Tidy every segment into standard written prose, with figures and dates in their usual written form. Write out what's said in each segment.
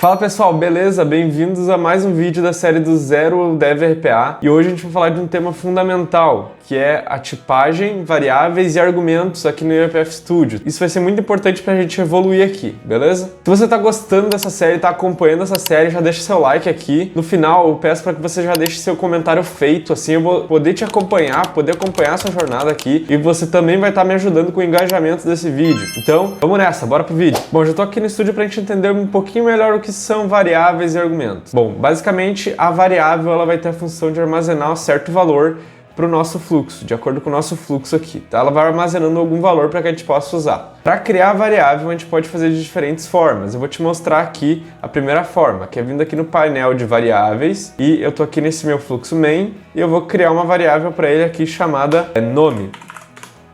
Fala pessoal, beleza? Bem-vindos a mais um vídeo da série do Zero ao Dev RPA. E hoje a gente vai falar de um tema fundamental, que é a tipagem, variáveis e argumentos aqui no UiPath Studio. Isso vai ser muito importante pra gente evoluir aqui, beleza? Se você tá gostando dessa série, tá acompanhando essa série, já deixa seu like aqui. No final, eu peço para que você já deixe seu comentário feito, assim eu vou poder te acompanhar, poder acompanhar a sua jornada aqui. E você também vai estar me ajudando com o engajamento desse vídeo. Então, vamos nessa, bora pro vídeo. Bom, já tô aqui no estúdio pra gente entender um pouquinho melhor o que são variáveis e argumentos. Bom, basicamente a variável ela vai ter a função de armazenar um certo valor para o nosso fluxo, de acordo com o nosso fluxo aqui, tá? Ela vai armazenando algum valor para que a gente possa usar. Para criar a variável a gente pode fazer de diferentes formas. Eu vou te mostrar aqui a primeira forma, que é vindo aqui no painel de variáveis e eu tô aqui nesse meu fluxo main e eu vou criar uma variável para ele aqui chamada nome.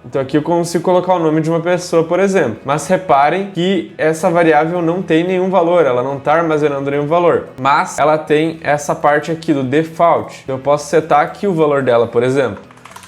Então aqui eu consigo colocar o nome de uma pessoa, por exemplo. Mas reparem que essa variável não tem nenhum valor, ela não está armazenando nenhum valor. Mas ela tem essa parte aqui do default. Eu posso setar aqui o valor dela, por exemplo.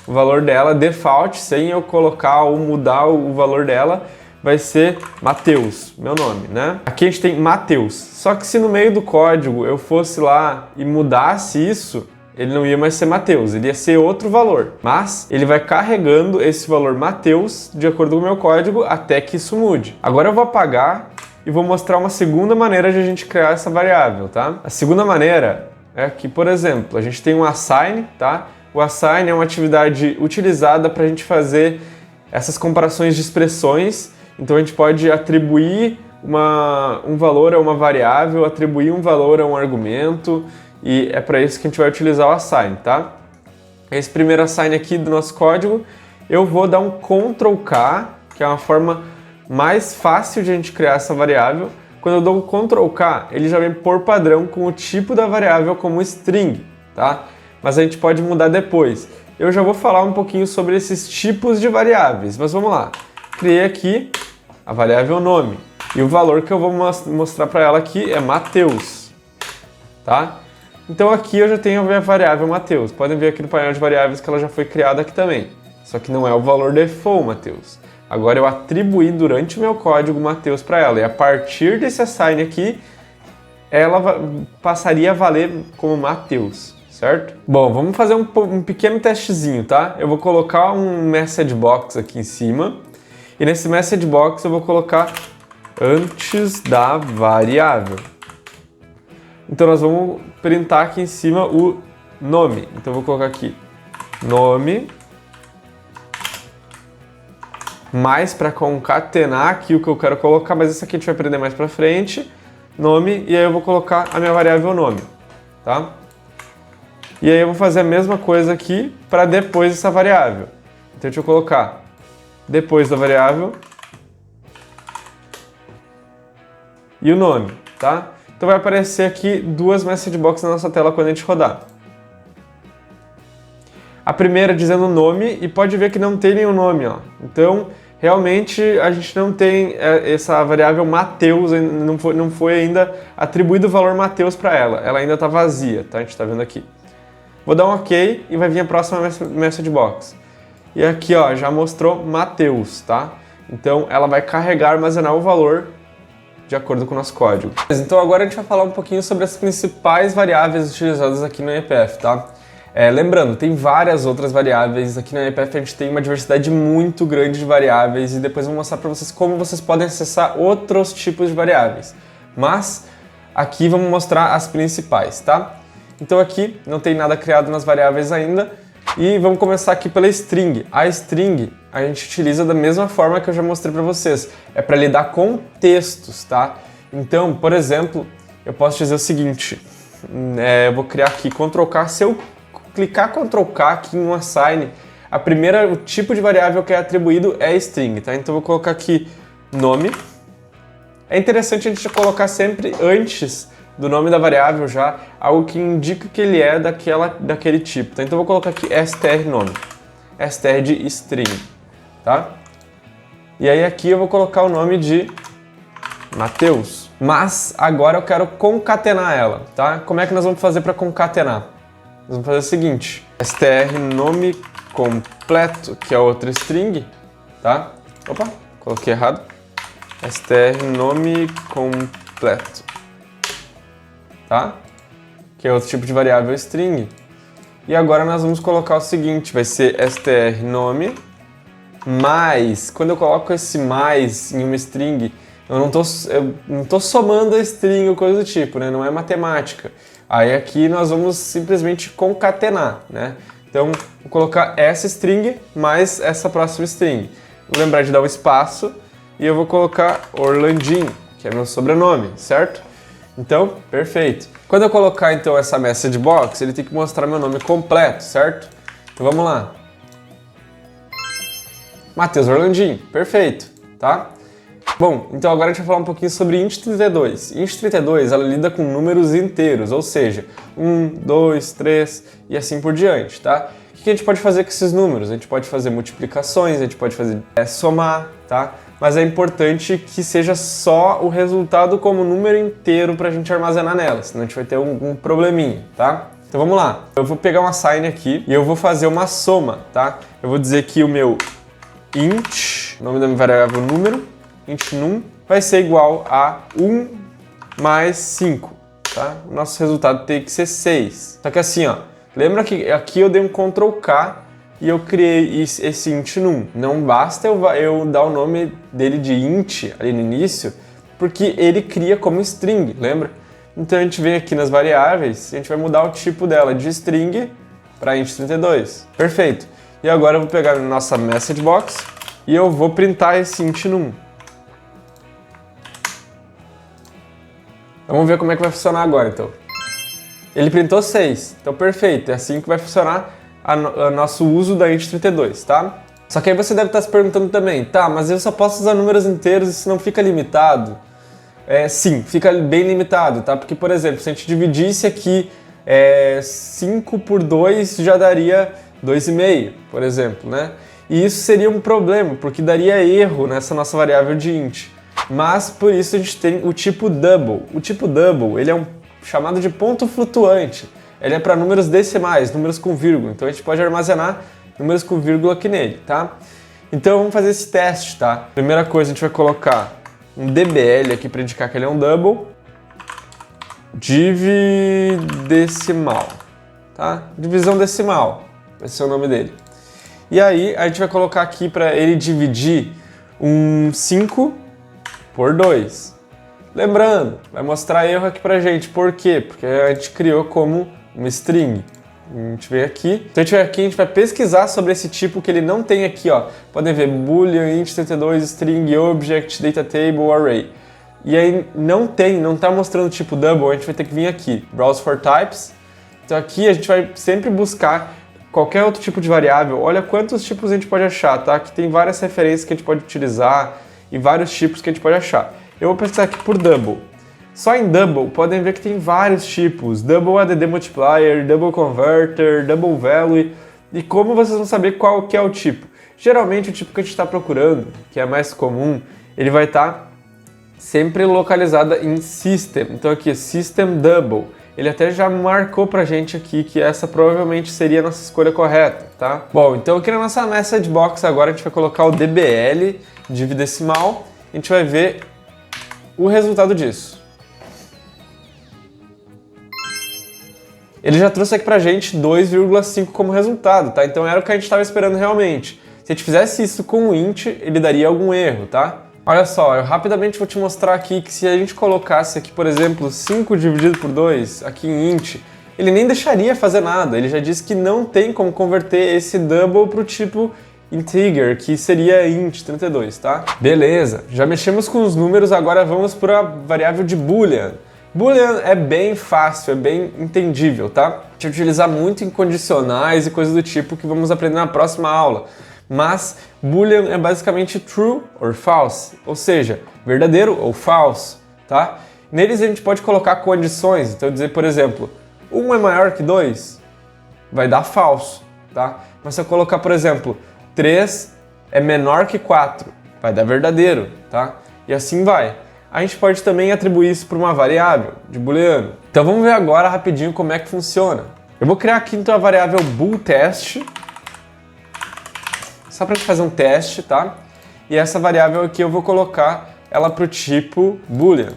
O valor dela, default, sem eu colocar ou mudar o valor dela, vai ser Matheus, meu nome, né? Aqui a gente tem Matheus. Só que se no meio do código eu fosse lá e mudasse isso, ele não ia mais ser Matheus, ele ia ser outro valor. Mas ele vai carregando esse valor Matheus de acordo com o meu código até que isso mude. Agora eu vou apagar e vou mostrar uma segunda maneira de a gente criar essa variável, tá? A segunda maneira é que, por exemplo, a gente tem um assign, tá? O assign é uma atividade utilizada para a gente fazer essas comparações de expressões. Então a gente pode atribuir um valor a uma variável, atribuir um valor a um argumento, e é para isso que a gente vai utilizar o assign, tá? Esse primeiro assign aqui do nosso código, eu vou dar um Ctrl+K, que é uma forma mais fácil de a gente criar essa variável. Quando eu dou um Ctrl+K, ele já vem por padrão com o tipo da variável como string, tá? Mas a gente pode mudar depois. Eu já vou falar um pouquinho sobre esses tipos de variáveis, mas vamos lá. Criei aqui a variável nome, e o valor que eu vou mostrar para ela aqui é Matheus, tá? Então aqui eu já tenho a minha variável Matheus. Podem ver aqui no painel de variáveis que ela já foi criada aqui também. Só que não é o valor default Matheus. Agora eu atribuí durante o meu código Matheus para ela. E a partir desse assign aqui, ela passaria a valer como Matheus, certo? Bom, vamos fazer um pequeno testezinho, tá? Eu vou colocar um message box aqui em cima. E nesse message box eu vou colocar antes da variável. Então nós vamos printar aqui em cima o nome. Então eu vou colocar aqui nome, mais para concatenar aqui o que eu quero colocar, mas isso aqui a gente vai aprender mais para frente. Nome, e aí eu vou colocar a minha variável nome, tá? E aí eu vou fazer a mesma coisa aqui para depois dessa variável. Então deixa eu colocar depois da variável e o nome, tá? Então vai aparecer aqui duas message boxes na nossa tela quando a gente rodar. A primeira dizendo o nome e pode ver que não tem nenhum nome, ó. Então realmente a gente não tem essa variável Matheus, não foi ainda atribuído o valor Matheus para ela. Ela ainda está vazia, tá? A gente está vendo aqui. Vou dar um OK e vai vir a próxima message box. E aqui, ó, já mostrou Matheus, tá? Então ela vai carregar, armazenar o valor de acordo com o nosso código. Então agora a gente vai falar um pouquinho sobre as principais variáveis utilizadas aqui no UiPath, tá? Lembrando, tem várias outras variáveis. Aqui no UiPath a gente tem uma diversidade muito grande de variáveis e depois eu vou mostrar para vocês como vocês podem acessar outros tipos de variáveis. Mas aqui vamos mostrar as principais, tá? Então aqui não tem nada criado nas variáveis ainda e vamos começar aqui pela string. A string a gente utiliza da mesma forma que eu já mostrei para vocês. É para lidar com textos, tá? Então, por exemplo, eu posso dizer o seguinte. Eu vou criar aqui Ctrl+K. Se eu clicar Ctrl+K aqui em um assign, o tipo de variável que é atribuído é string, tá? Então eu vou colocar aqui nome. É interessante a gente colocar sempre antes do nome da variável já algo que indica que ele é daquele tipo, tá? Então eu vou colocar aqui str nome. Str de string, tá? E aí aqui eu vou colocar o nome de Matheus. Mas agora eu quero concatenar ela, tá? Como é que nós vamos fazer para concatenar? Nós vamos fazer o seguinte: str nome completo, que é outra string, tá? Opa, coloquei errado. str nome completo. tá? Que é outro tipo de variável string. E agora nós vamos colocar o seguinte, vai ser str nome mais, quando eu coloco esse mais em uma string, eu não tô somando a string ou coisa do tipo, né? Não é matemática. Aí aqui nós vamos simplesmente concatenar, né? Então, vou colocar essa string mais essa próxima string. Vou lembrar de dar um espaço e eu vou colocar Orlandinho, que é meu sobrenome, certo? Então, perfeito. Quando eu colocar então essa message box, ele tem que mostrar meu nome completo, certo? Então vamos lá. Matheus Orlandinho, perfeito, tá? Bom, então agora a gente vai falar um pouquinho sobre int32. Int32, ela lida com números inteiros, ou seja, 1, 2, 3 e assim por diante, tá? O que a gente pode fazer com esses números? A gente pode fazer multiplicações, a gente pode fazer somar, tá? Mas é importante que seja só o resultado como número inteiro para a gente armazenar nela, senão a gente vai ter um probleminha, tá? Então vamos lá. Eu vou pegar uma sign aqui e eu vou fazer uma soma, tá? Eu vou dizer que o meu int, o nome da minha variável número, int num, vai ser igual a 1 mais 5, tá? O nosso resultado tem que ser 6. Só que assim, ó, lembra que aqui eu dei um Ctrl K e eu criei esse int num. Não basta eu dar o nome dele de int ali no início, porque ele cria como string, lembra? Então a gente vem aqui nas variáveis e a gente vai mudar o tipo dela de string para int32. Perfeito. E agora eu vou pegar a nossa message box e eu vou printar esse int num. Vamos ver como é que vai funcionar agora, então. Ele printou 6, então perfeito, é assim que vai funcionar o nosso uso da int32, tá? Só que aí você deve estar se perguntando também, tá, mas eu só posso usar números inteiros e isso não fica limitado? Sim, fica bem limitado, tá? Porque, por exemplo, se a gente dividisse aqui 5 por 2 já daria 2,5, por exemplo, né? E isso seria um problema, porque daria erro nessa nossa variável de int. Mas, por isso, a gente tem o tipo double. O tipo double, ele é chamado de ponto flutuante. Ele é para números decimais, números com vírgula. Então, a gente pode armazenar números com vírgula aqui nele, tá? Então, vamos fazer esse teste, tá? Primeira coisa, a gente vai colocar um dbl aqui para indicar que ele é um double. Div decimal, tá? Divisão decimal, vai ser o nome dele. E aí, a gente vai colocar aqui para ele dividir um 5 por 2. Lembrando, vai mostrar erro aqui pra gente. Por quê? Porque a gente criou como uma string. A gente vem aqui. Então a gente vem aqui, a gente vai pesquisar sobre esse tipo que ele não tem aqui, ó. Podem ver boolean, int32, string, object, data table, array. E aí não tá mostrando o tipo double, a gente vai ter que vir aqui, browse for types. Então aqui a gente vai sempre buscar qualquer outro tipo de variável. Olha quantos tipos a gente pode achar, tá? Aqui tem várias referências que a gente pode utilizar e vários tipos que a gente pode achar. Eu vou pesquisar aqui por double. Só em double, podem ver que tem vários tipos. Double add multiplier, double converter, double value. E como vocês vão saber qual que é o tipo? Geralmente o tipo que a gente está procurando, que é mais comum, ele vai estar sempre localizado em system. Então aqui, system double. Ele até já marcou pra gente aqui que essa provavelmente seria a nossa escolha correta, tá? Bom, então aqui na nossa message box agora a gente vai colocar o dbl, div decimal, a gente vai ver o resultado disso. Ele já trouxe aqui pra gente 2,5 como resultado, tá? Então era o que a gente estava esperando realmente. Se a gente fizesse isso com o int, ele daria algum erro, tá? Olha só, eu rapidamente vou te mostrar aqui que se a gente colocasse aqui, por exemplo, 5 dividido por 2 aqui em int, ele nem deixaria fazer nada. Ele já disse que não tem como converter esse double para o tipo integer, que seria int32, tá? Beleza, já mexemos com os números, agora vamos para a variável de boolean. Boolean é bem fácil, é bem entendível, tá? A gente vai utilizar muito em condicionais e coisas do tipo que vamos aprender na próxima aula. Mas Boolean é basicamente true or false, ou seja, verdadeiro ou falso, tá? Neles a gente pode colocar condições, então dizer, por exemplo, 1 é maior que 2, vai dar falso, tá? Mas se eu colocar, por exemplo, 3 é menor que 4, vai dar verdadeiro, tá? E assim vai. A gente pode também atribuir isso para uma variável de booleano. Então vamos ver agora rapidinho como é que funciona. Eu vou criar aqui então a variável boolTest, só para a gente fazer um teste, tá? E essa variável aqui eu vou colocar ela para o tipo boolean,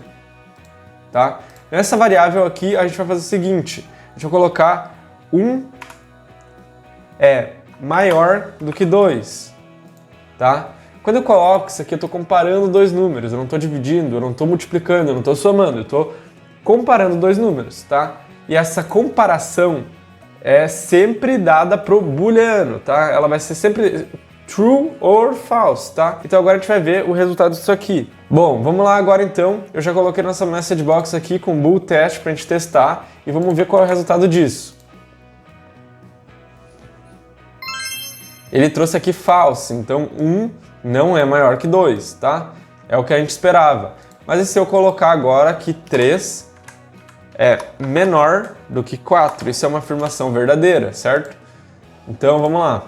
tá? Nessa variável aqui, a gente vai fazer o seguinte, a gente vai colocar 1 é maior do que 2, tá? Quando eu coloco isso aqui, eu estou comparando dois números, eu não estou dividindo, eu não estou multiplicando, eu não estou somando, eu estou comparando dois números, tá? E essa comparação é sempre dada pro booleano, tá? Ela vai ser sempre true or false, tá? Então agora a gente vai ver o resultado disso aqui. Bom, vamos lá agora então. Eu já coloquei nossa message box aqui com bool test pra gente testar e vamos ver qual é o resultado disso. Ele trouxe aqui false, então 1 não é maior que 2, tá? É o que a gente esperava. Mas e se eu colocar agora que 3 é menor do que 4? Isso é uma afirmação verdadeira, certo? Então vamos lá.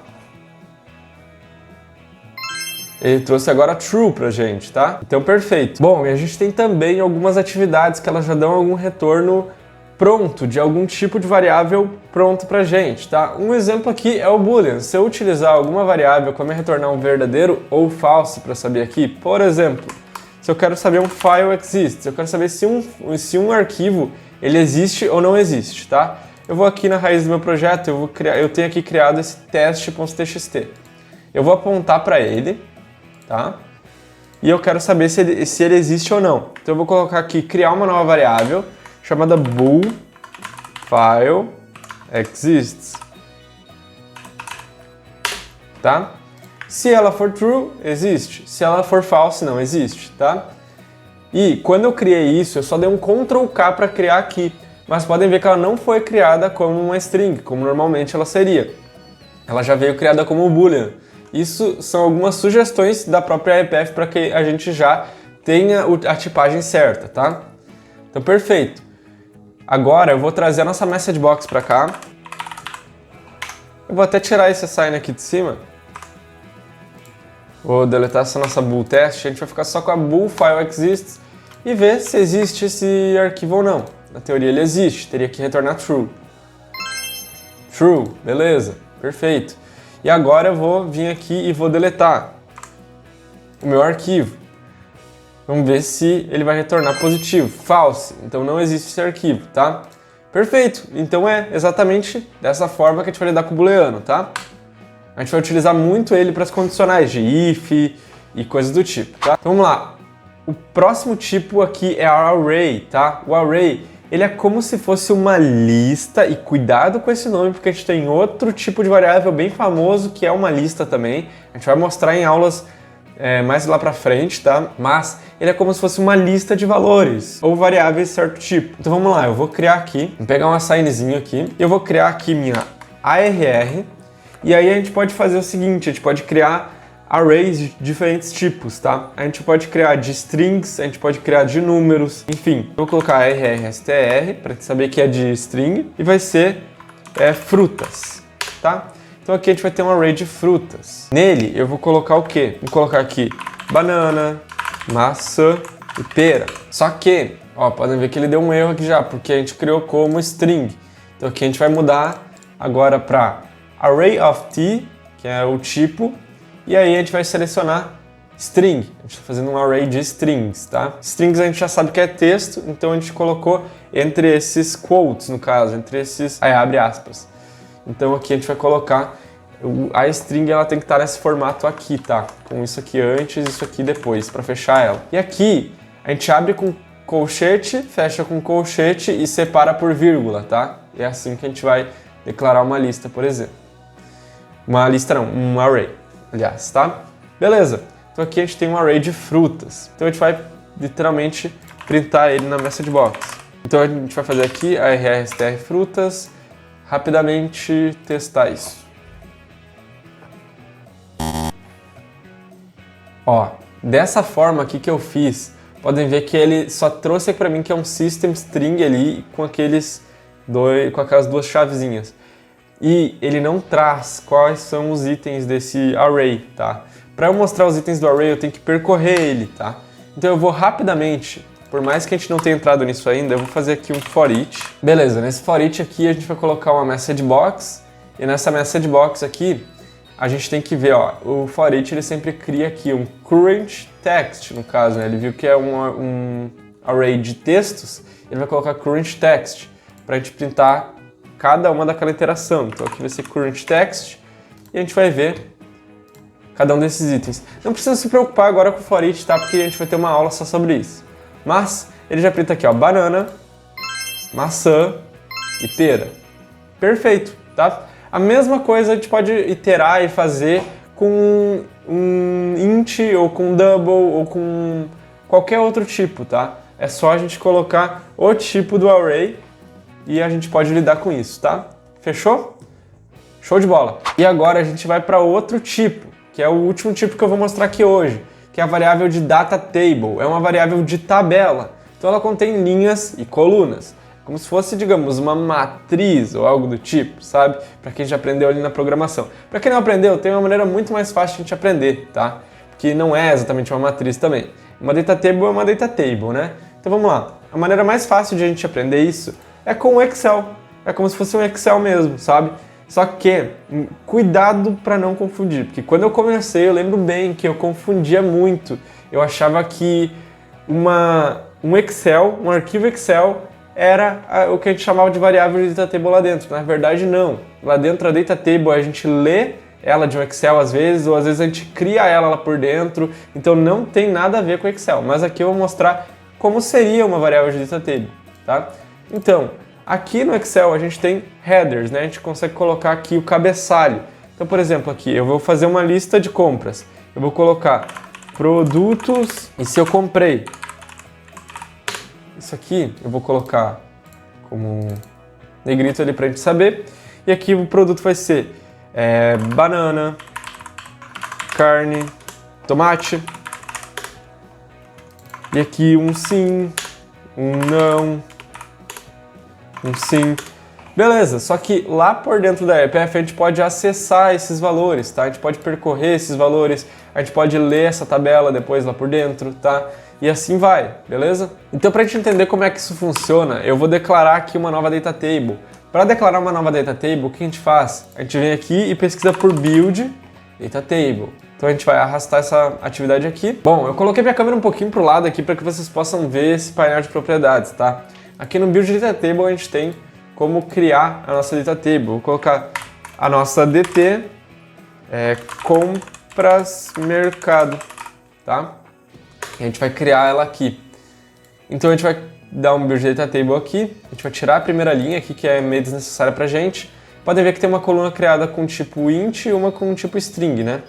Ele trouxe agora true pra gente, tá? Então perfeito. Bom, e a gente tem também algumas atividades que elas já dão algum retorno pronto, de algum tipo de variável pronto pra gente, tá? Um exemplo aqui é o boolean. Se eu utilizar alguma variável para me retornar um verdadeiro ou falso para saber aqui, por exemplo, se eu quero saber um file exists, eu quero saber se um arquivo ele existe ou não existe, tá? Eu vou aqui na raiz do meu projeto, eu tenho aqui criado esse teste.txt. Eu vou apontar para ele, tá? E eu quero saber se ele existe ou não. Então eu vou colocar aqui, criar uma nova variável chamada bool file exists, tá? Se ela for true, existe. Se ela for false, não existe, tá? E quando eu criei isso, eu só dei um Ctrl K para criar aqui, mas podem ver que ela não foi criada como uma string, como normalmente ela seria. Ela já veio criada como um boolean. Isso são algumas sugestões da própria IPF para que a gente já tenha a tipagem certa, tá? Então perfeito. Agora eu vou trazer a nossa message box para cá. Eu vou até tirar esse assign aqui de cima. Vou deletar essa nossa bool test. A gente vai ficar só com a bool file exists e ver se existe esse arquivo ou não. Na teoria ele existe, teria que retornar true. True, beleza, perfeito. E agora eu vou vir aqui e vou deletar o meu arquivo. Vamos ver se ele vai retornar positivo. False, então não existe esse arquivo, tá? Perfeito, então é exatamente dessa forma que a gente vai lidar com o booleano, tá? A gente vai utilizar muito ele para as condicionais de if e coisas do tipo, tá? Então vamos lá. O próximo tipo aqui é array, tá? O array, ele é como se fosse uma lista, e cuidado com esse nome porque a gente tem outro tipo de variável bem famoso que é uma lista também. A gente vai mostrar em aulas mais lá pra frente, tá? Mas ele é como se fosse uma lista de valores ou variáveis de certo tipo. Então vamos lá, eu vou criar aqui, vou pegar um assignzinho aqui, eu vou criar aqui minha ARR, e aí a gente pode fazer o seguinte, a gente pode criar arrays de diferentes tipos, tá? A gente pode criar de strings, a gente pode criar de números, enfim. Eu vou colocar arrstr para saber que é de string e vai ser frutas, tá? Então aqui a gente vai ter um array de frutas. Nele eu vou colocar o quê? Vou colocar aqui banana, maçã e pera. Só que, ó, podem ver que ele deu um erro aqui já, porque a gente criou como string. Então aqui a gente vai mudar agora para array of t, que é o tipo, e aí a gente vai selecionar string. A gente está fazendo um array de strings, tá? Strings a gente já sabe que é texto, então a gente colocou entre esses quotes, no caso, entre esses, aí abre aspas. Então aqui a gente vai colocar, a string ela tem que estar nesse formato aqui, tá? Com isso aqui antes, isso aqui depois, para fechar ela. E aqui a gente abre com colchete, fecha com colchete e separa por vírgula, tá? E é assim que a gente vai declarar uma lista, por exemplo. Uma lista não, um array, aliás, tá? Beleza, então aqui a gente tem um array de frutas. Então a gente vai literalmente printar ele na message box. Então a gente vai fazer aqui a arrstr frutas, rapidamente testar isso. Ó, dessa forma aqui que eu fiz, podem ver que ele só trouxe para mim que é um system string ali com aquelas duas chavezinhas. E ele não traz quais são os itens desse array, tá? Para eu mostrar os itens do array, eu tenho que percorrer ele, tá? Então eu vou rapidamente, por mais que a gente não tenha entrado nisso ainda, eu vou fazer aqui um for each. Beleza, nesse for each aqui a gente vai colocar uma message box, e nessa message box aqui, a gente tem que ver, ó, o for each ele sempre cria aqui um current text, no caso, né? Ele viu que é um array de textos, ele vai colocar current text para a gente printar cada uma daquela interação. Então aqui vai ser current text e a gente vai ver cada um desses itens. Não precisa se preocupar agora com o for each, tá? Porque a gente vai ter uma aula só sobre isso. Mas ele já printa aqui, ó, banana, maçã e pera. Perfeito, tá? A mesma coisa a gente pode iterar e fazer com um int ou com double ou com qualquer outro tipo, tá? É só a gente colocar o tipo do array e a gente pode lidar com isso, tá? Fechou? Show de bola! E agora a gente vai para outro tipo, que é o último tipo que eu vou mostrar aqui hoje, que é a variável de data table. É uma variável de tabela. Então ela contém linhas e colunas, como se fosse, digamos, uma matriz ou algo do tipo, sabe? Para quem já aprendeu ali na programação. Para quem não aprendeu, tem uma maneira muito mais fácil de a gente aprender, tá? Que não é exatamente uma matriz também. Uma data table é uma data table, né? Então vamos lá. A maneira mais fácil de a gente aprender isso é com o Excel. É como se fosse um Excel mesmo, sabe? Só que, cuidado para não confundir, porque quando eu comecei eu lembro bem que eu confundia muito. Eu achava que um Excel, um arquivo Excel, era o que a gente chamava de variável de data table lá dentro. Na verdade, não. Lá dentro da data table a gente lê ela de um Excel às vezes, ou às vezes a gente cria ela lá por dentro, então não tem nada a ver com o Excel. Mas aqui eu vou mostrar como seria uma variável de data table, tá? Então, aqui no Excel a gente tem headers, né? A gente consegue colocar aqui o cabeçalho. Então, por exemplo, aqui eu vou fazer uma lista de compras. Eu vou colocar produtos e se eu comprei. Isso aqui eu vou colocar como negrito ali pra gente saber. E aqui o produto vai ser banana, carne, tomate. E aqui um sim, um não, um sim. Beleza, só que lá por dentro da EPF a gente pode acessar esses valores, tá? A gente pode percorrer esses valores, a gente pode ler essa tabela depois lá por dentro, tá? E assim vai, beleza? Então pra gente entender como é que isso funciona, eu vou declarar aqui uma nova data table. Para declarar uma nova data table, o que a gente faz? A gente vem aqui e pesquisa por build data table. Então a gente vai arrastar essa atividade aqui. Bom, eu coloquei minha câmera um pouquinho pro lado aqui para que vocês possam ver esse painel de propriedades, tá? Aqui no build data table a gente tem como criar a nossa data table. Vou colocar a nossa DT compras mercado, tá? E a gente vai criar ela aqui. Então a gente vai dar um build data table aqui, a gente vai tirar a primeira linha aqui que é meio desnecessária pra gente. Podem ver que tem uma coluna criada com tipo int e uma com tipo string, né?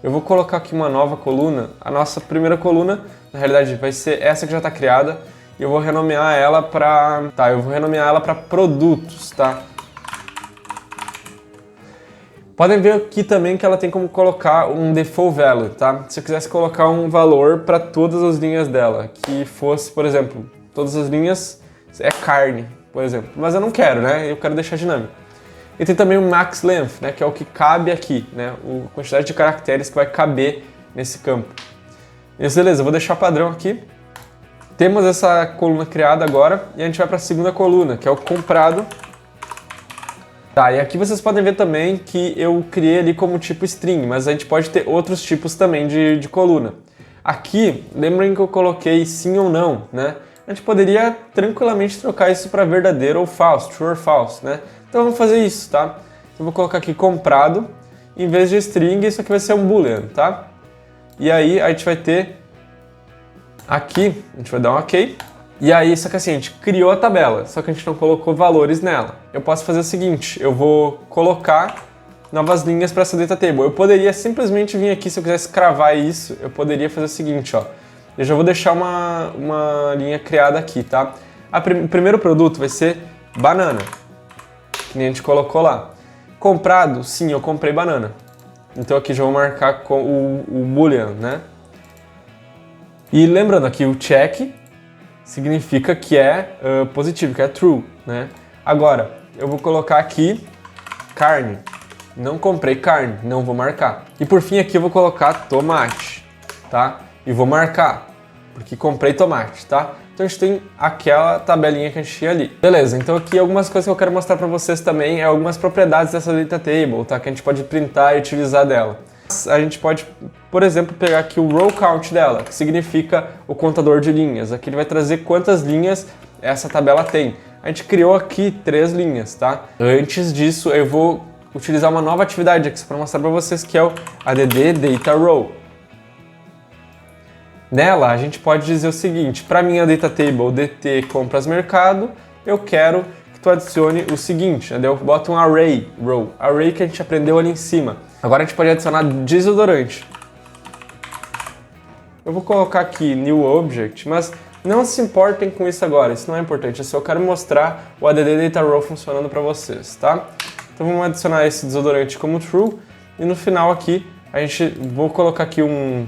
Eu vou colocar aqui uma nova coluna. A nossa primeira coluna, na realidade, vai ser essa que já está criada. E eu vou renomear ela para... Tá, eu vou renomear ela para produtos, tá? Podem ver aqui também que ela tem como colocar um default value, tá? Se eu quisesse colocar um valor para todas as linhas dela, que fosse, por exemplo, todas as linhas é carne, por exemplo. Mas eu não quero, né? Eu quero deixar dinâmico. E tem também o max length, né? Que é o que cabe aqui, né? A quantidade de caracteres que vai caber nesse campo. Isso, beleza, eu vou deixar padrão aqui. Temos essa coluna criada agora e a gente vai para a segunda coluna, que é o comprado. Tá, e aqui vocês podem ver também que eu criei ali como tipo string, mas a gente pode ter outros tipos também de coluna. Aqui, lembrem que eu coloquei sim ou não, né? A gente poderia tranquilamente trocar isso para verdadeiro ou false, true or false, né? Então vamos fazer isso, tá? Eu vou colocar aqui comprado, em vez de string, isso aqui vai ser um boolean, tá? E aí a gente vai ter aqui, a gente vai dar um OK. E aí, só que assim, a gente criou a tabela, só que a gente não colocou valores nela. Eu posso fazer o seguinte, eu vou colocar novas linhas para essa data table. Eu poderia simplesmente vir aqui, se eu quisesse cravar isso, eu poderia fazer o seguinte, ó. Eu já vou deixar uma linha criada aqui, tá? O primeiro produto vai ser banana, que nem a gente colocou lá. Comprado, sim, eu comprei banana. Então aqui já vou marcar com o boolean, né? E lembrando aqui, o check significa que é positivo, que é true, né? Agora, eu vou colocar aqui carne. Não comprei carne, não vou marcar. E por fim aqui eu vou colocar tomate, tá? E vou marcar, porque comprei tomate, tá? Então a gente tem aquela tabelinha que a gente tinha ali. Beleza, então aqui algumas coisas que eu quero mostrar para vocês também é algumas propriedades dessa data table, tá? Que a gente pode printar e utilizar dela. A gente pode por exemplo, pegar aqui o row count dela, que significa o contador de linhas. Aqui ele vai trazer quantas linhas essa tabela tem. A gente criou aqui 3 linhas, tá? Antes disso, eu vou utilizar uma nova atividade aqui para mostrar para vocês, que é o add data row. Nela, a gente pode dizer o seguinte: para minha data table dt compras mercado, eu quero que tu adicione o seguinte, né? Eu boto um array row, array que a gente aprendeu ali em cima. Agora a gente pode adicionar desodorante. Eu vou colocar aqui new object, mas não se importem com isso agora, isso não é importante, eu só quero mostrar o add data row funcionando para vocês, tá? Então vamos adicionar esse desodorante como true e no final aqui vou colocar aqui um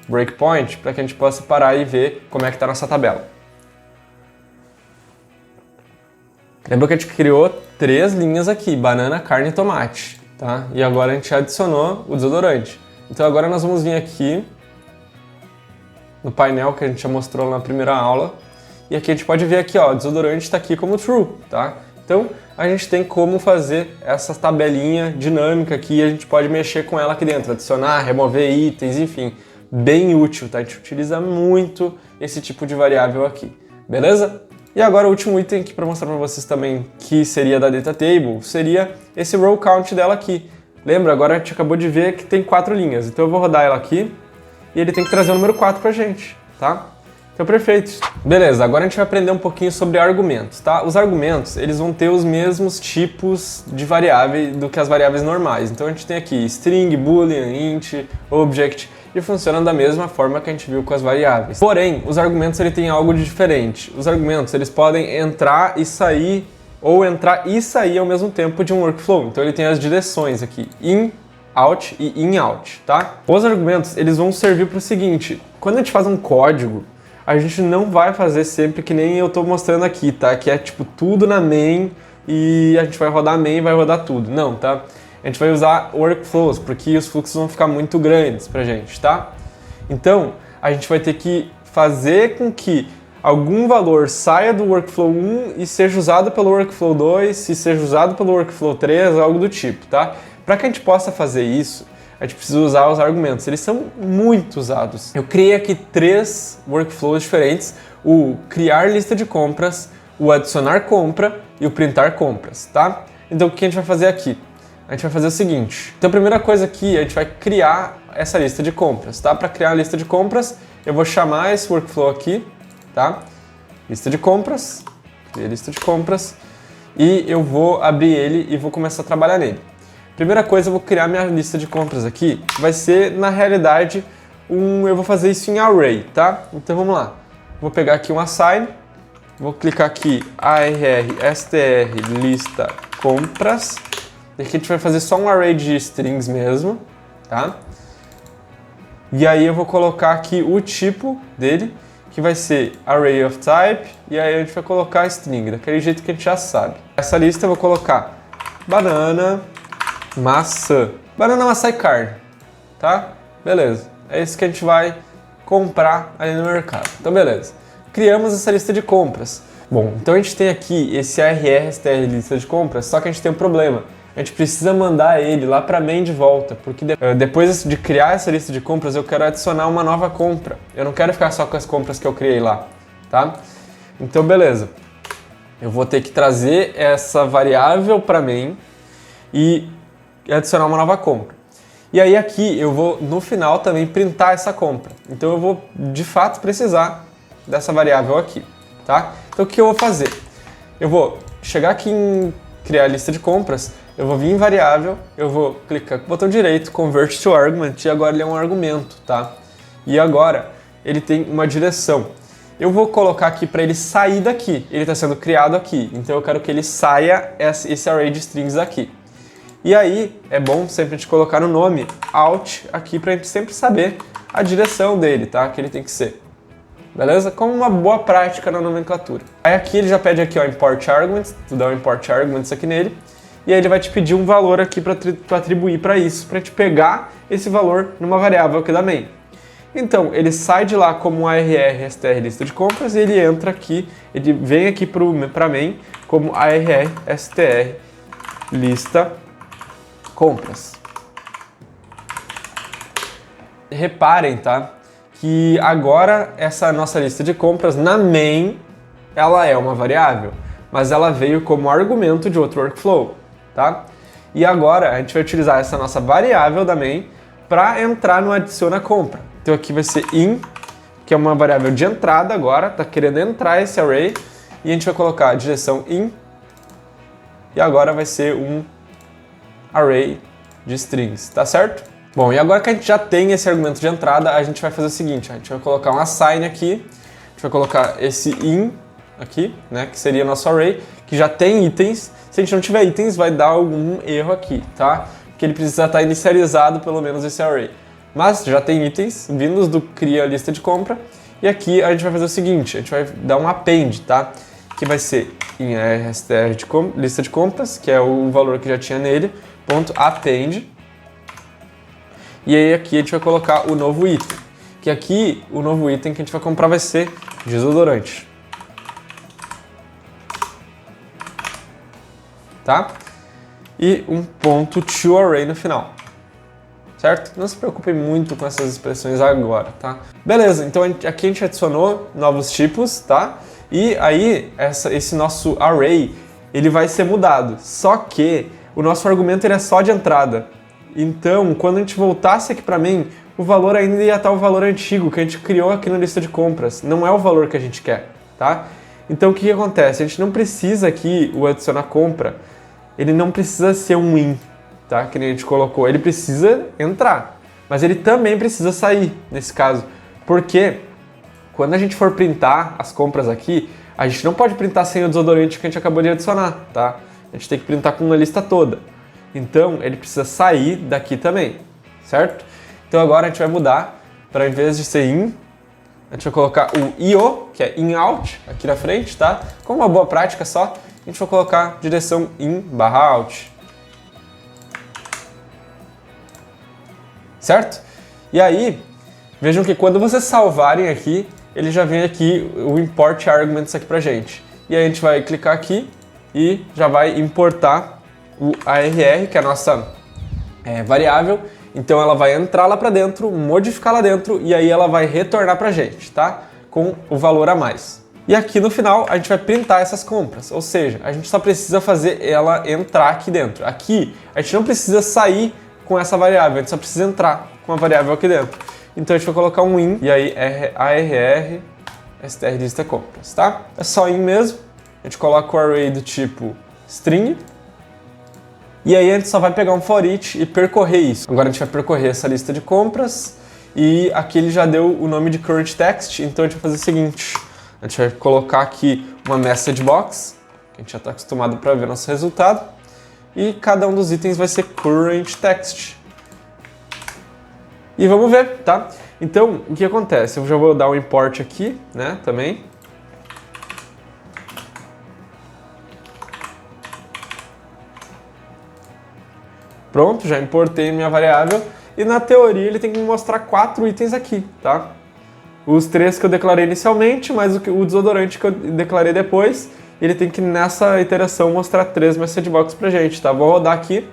breakpoint para que a gente possa parar e ver como é que está a nossa tabela. Lembra que a gente criou 3 linhas aqui, banana, carne e tomate, tá? E agora a gente adicionou o desodorante. Então agora nós vamos vir aqui no painel que a gente já mostrou na primeira aula, e aqui a gente pode ver aqui, ó, o desodorante está aqui como true, tá? Então a gente tem como fazer essa tabelinha dinâmica aqui, e a gente pode mexer com ela aqui dentro, adicionar, remover itens, enfim, bem útil, tá? A gente utiliza muito esse tipo de variável aqui, beleza? E agora o último item aqui para mostrar para vocês também, que seria da data table, seria esse row count dela aqui. Lembra, agora a gente acabou de ver que tem 4 linhas, então eu vou rodar ela aqui, e ele tem que trazer o número 4 pra gente, tá? Então, perfeito. Beleza, agora a gente vai aprender um pouquinho sobre argumentos, tá? Os argumentos, eles vão ter os mesmos tipos de variáveis do que as variáveis normais. Então, a gente tem aqui string, boolean, int, object, e funcionam da mesma forma que a gente viu com as variáveis. Porém, os argumentos, ele tem algo de diferente. Os argumentos, eles podem entrar e sair, ou entrar e sair ao mesmo tempo de um workflow. Então, ele tem as direções aqui, in, out e in-out, tá? Os argumentos, eles vão servir para o seguinte: quando a gente faz um código, a gente não vai fazer sempre que nem eu estou mostrando aqui, tá? Que é tipo tudo na main e a gente vai rodar main e vai rodar tudo. Não, tá? A gente vai usar workflows, porque os fluxos vão ficar muito grandes pra gente, tá? Então, a gente vai ter que fazer com que algum valor saia do workflow 1 e seja usado pelo workflow 2 e seja usado pelo workflow 3, algo do tipo, tá? Para que a gente possa fazer isso, a gente precisa usar os argumentos. Eles são muito usados. Eu criei aqui 3 workflows diferentes: o criar lista de compras, o adicionar compra e o printar compras, tá? Então o que a gente vai fazer aqui? A gente vai fazer o seguinte. Então a primeira coisa aqui, a gente vai criar essa lista de compras, tá? Para criar a lista de compras, eu vou chamar esse workflow aqui, tá? Lista de compras, criar lista de compras, e eu vou abrir ele e vou começar a trabalhar nele. Primeira coisa, eu vou criar minha lista de compras aqui. Vai ser, na realidade, eu vou fazer isso em array, tá? Então vamos lá. Vou pegar aqui um assign, vou clicar aqui arr_str lista compras. Aqui a gente vai fazer só um array de strings mesmo, tá? E aí eu vou colocar aqui o tipo dele, que vai ser array of type, e aí a gente vai colocar string, daquele jeito que a gente já sabe. Essa lista eu vou colocar banana, maçã. Banana, maçã e carne, tá? Beleza. É isso que a gente vai comprar ali no mercado. Então, beleza. Criamos essa lista de compras. Bom, então a gente tem aqui esse arr_str lista de compras, só que a gente tem um problema. A gente precisa mandar ele lá para main de volta, porque depois de criar essa lista de compras, eu quero adicionar uma nova compra. Eu não quero ficar só com as compras que eu criei lá, tá? Então, beleza. Eu vou ter que trazer essa variável para main e adicionar uma nova compra. E aí aqui eu vou, no final, também printar essa compra. Então eu vou, de fato, precisar dessa variável aqui, tá? Então o que eu vou fazer? Eu vou chegar aqui em criar a lista de compras, eu vou vir em variável, eu vou clicar com o botão direito, convert to argument, e agora ele é um argumento, tá? E agora ele tem uma direção. Eu vou colocar aqui para ele sair daqui, ele está sendo criado aqui, então eu quero que ele saia esse array de strings aqui. E aí é bom sempre a gente colocar no nome out aqui para a gente sempre saber a direção dele, tá? Que ele tem que ser. Beleza? Como uma boa prática na nomenclatura. Aí aqui ele já pede aqui, ó, import arguments, tu dá um import arguments aqui nele, e aí ele vai te pedir um valor aqui para atribuir para isso, para te pegar esse valor numa variável aqui da main. Então, ele sai de lá como arr_str lista de compras e ele entra aqui, ele vem aqui para main como arr_str lista compras. reparem, tá? Que agora essa nossa lista de compras na main, ela é uma variável, mas ela veio como argumento de outro workflow, tá? E agora a gente vai utilizar essa nossa variável da main para entrar no adiciona compra. Então aqui vai ser in, que é uma variável de entrada agora, tá querendo entrar esse array, e a gente vai colocar a direção in, e agora vai ser um array de strings, tá certo? Bom, e agora que a gente já tem esse argumento de entrada, a gente vai fazer o seguinte, a gente vai colocar um assign aqui, a gente vai colocar esse in aqui, né, que seria nosso array, que já tem itens. Se a gente não tiver itens, vai dar algum erro aqui, tá? Porque ele precisa estar inicializado, pelo menos, esse array. Mas já tem itens vindos do cria lista de compra, e aqui a gente vai fazer o seguinte, a gente vai dar um append, tá? Que vai ser em str de lista de compras, que é o valor que já tinha nele, ponto append. E aí aqui a gente vai colocar o novo item, que aqui o novo item que a gente vai comprar vai ser desodorante. Tá? E um ponto toArray no final. Certo? Não se preocupem muito com essas expressões agora, tá? Beleza, então aqui a gente adicionou novos tipos, tá? E aí esse nosso array, ele vai ser mudado. Só que o nosso argumento ele é só de entrada. Então, quando a gente voltasse aqui para main, o valor ainda ia estar o valor antigo que a gente criou aqui na lista de compras. Não é o valor que a gente quer, tá? Então, o que acontece? A gente não precisa aqui, o adicionar compra, ele não precisa ser um in, tá? Que nem a gente colocou. Ele precisa entrar, mas ele também precisa sair, nesse caso. Porque quando a gente for printar as compras aqui, a gente não pode printar sem o desodorante que a gente acabou de adicionar, tá? A gente tem que printar com uma lista toda. Então, ele precisa sair daqui também, certo? Então agora a gente vai mudar, para em vez de ser in, a gente vai colocar o io, que é in-out, aqui na frente, tá? Como uma boa prática só, a gente vai colocar direção in/out. Certo? E aí, vejam que quando vocês salvarem aqui, ele já vem aqui o import arguments aqui pra gente. E aí a gente vai clicar aqui e já vai importar o ARR, que é a nossa variável. Então ela vai entrar lá para dentro, modificar lá dentro e aí ela vai retornar para a gente, tá? Com o valor a mais. E aqui no final a gente vai printar essas compras, ou seja, a gente só precisa fazer ela entrar aqui dentro. Aqui a gente não precisa sair com essa variável, a gente só precisa entrar com a variável aqui dentro. Então a gente vai colocar um in e aí ARR str lista compras, tá? É só in mesmo. A gente coloca o array do tipo string. E aí a gente só vai pegar um for each e percorrer isso. Agora a gente vai percorrer essa lista de compras e aqui ele já deu o nome de current text, então a gente vai fazer o seguinte, a gente vai colocar aqui uma message box, que a gente já está acostumado para ver nosso resultado, e cada um dos itens vai ser current text. E vamos ver, tá? Então, o que acontece? Eu já vou dar um import aqui, né, também. Pronto, já importei minha variável e na teoria ele tem que me mostrar 4 itens aqui, tá? Os 3 que eu declarei inicialmente, mais o desodorante que eu declarei depois, ele tem que nessa iteração mostrar 3 message box pra gente, tá? Vou rodar aqui.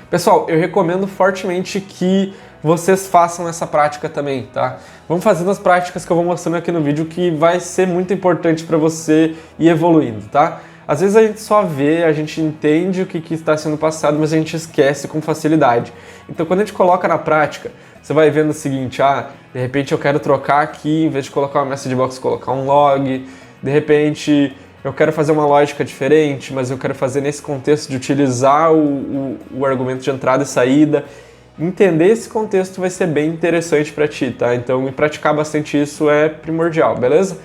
Pessoal, eu recomendo fortemente que vocês façam essa prática também, tá? Vamos fazendo as práticas que eu vou mostrando aqui no vídeo que vai ser muito importante para você ir evoluindo, tá? Às vezes a gente só vê, a gente entende o que está sendo passado, mas a gente esquece com facilidade. Então quando a gente coloca na prática, você vai vendo o seguinte, de repente eu quero trocar aqui, em vez de colocar uma message box, colocar um log, de repente eu quero fazer uma lógica diferente, mas eu quero fazer nesse contexto de utilizar o argumento de entrada e saída. Entender esse contexto vai ser bem interessante para ti, tá? Então praticar bastante isso é primordial, beleza?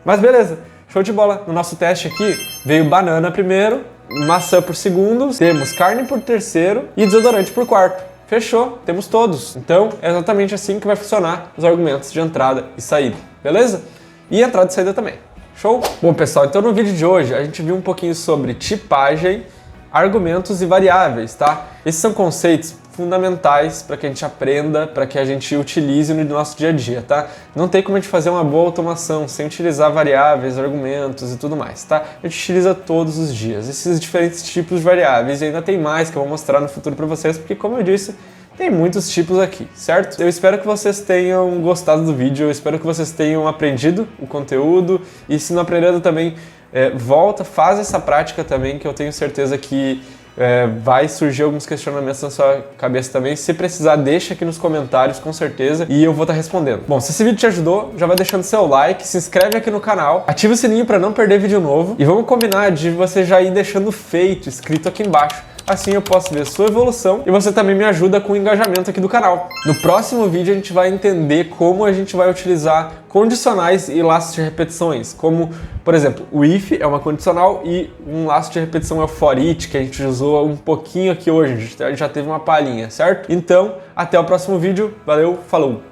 Mas beleza! Show de bola! No nosso teste aqui, veio banana primeiro, maçã por segundo, temos carne por terceiro e desodorante por quarto. Fechou, temos todos. Então, é exatamente assim que vai funcionar os argumentos de entrada e saída, beleza? E entrada e saída também. Show? Bom, pessoal, então no vídeo de hoje a gente viu um pouquinho sobre tipagem, argumentos e variáveis, tá? Esses são conceitos fundamentais para que a gente aprenda, para que a gente utilize no nosso dia a dia, tá? Não tem como a gente fazer uma boa automação sem utilizar variáveis, argumentos e tudo mais, tá? A gente utiliza todos os dias esses diferentes tipos de variáveis e ainda tem mais que eu vou mostrar no futuro para vocês, porque como eu disse, Tem muitos tipos aqui, certo? Eu espero que vocês tenham gostado do vídeo, eu espero que vocês tenham aprendido o conteúdo e se não aprenderam também, volta, faz essa prática também, que eu tenho certeza que vai surgir alguns questionamentos na sua cabeça também. Se precisar, deixa aqui nos comentários, com certeza, e eu vou estar respondendo. Bom, se esse vídeo te ajudou, já vai deixando seu like, se inscreve aqui no canal, ativa o sininho para não perder vídeo novo e vamos combinar de você já ir deixando feito, escrito aqui embaixo. Assim eu posso ver sua evolução e você também me ajuda com o engajamento aqui do canal. No próximo vídeo a gente vai entender como a gente vai utilizar condicionais e laços de repetições, como, por exemplo, o if é uma condicional e um laço de repetição é o for each, que a gente usou um pouquinho aqui hoje, a gente já teve uma palhinha, certo? Então, até o próximo vídeo, valeu, falou!